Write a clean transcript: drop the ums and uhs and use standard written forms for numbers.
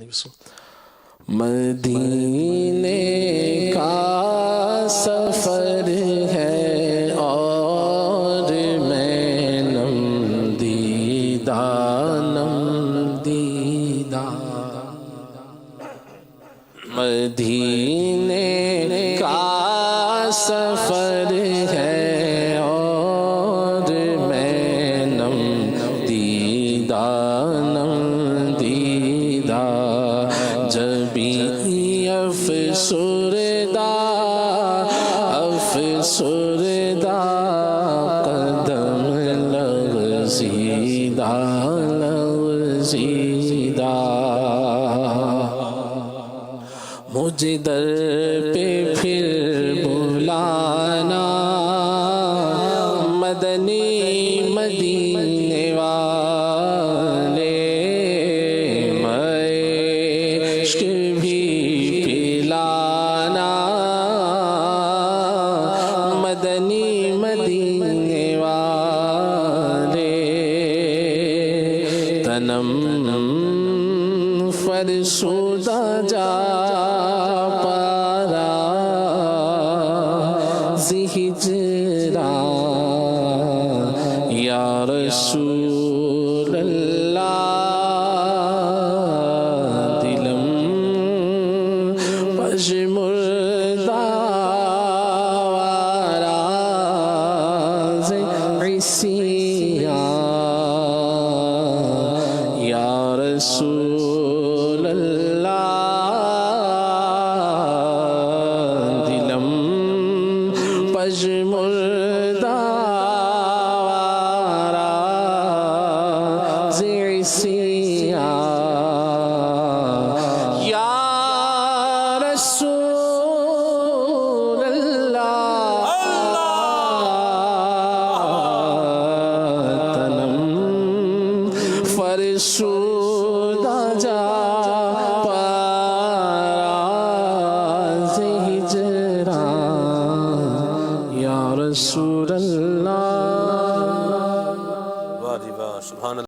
علیہ وسلم۔ مدینے کا سفر ہے اور میں نم دیدہ مدینے کا سفر ہے اور میں نم دیدہ جبی افسردہ قدم لغزیدہ مجھے در پہ پھر بلانا مدنی مدینے والے، عشق بھی پلانا مدنی مدینے والے، تنم فرسودہ جا پارا ہجران یا رسول اللہ، دلم پژمردہ واراز عیسیان یا رسول اللہ، دلم پژمردہ واراز عیسیان یا رسول اللہ، تنم فرسودہ جا پاراز ہجران یا رسول اللہ۔ واہ جی واہ، سبحان اللہ۔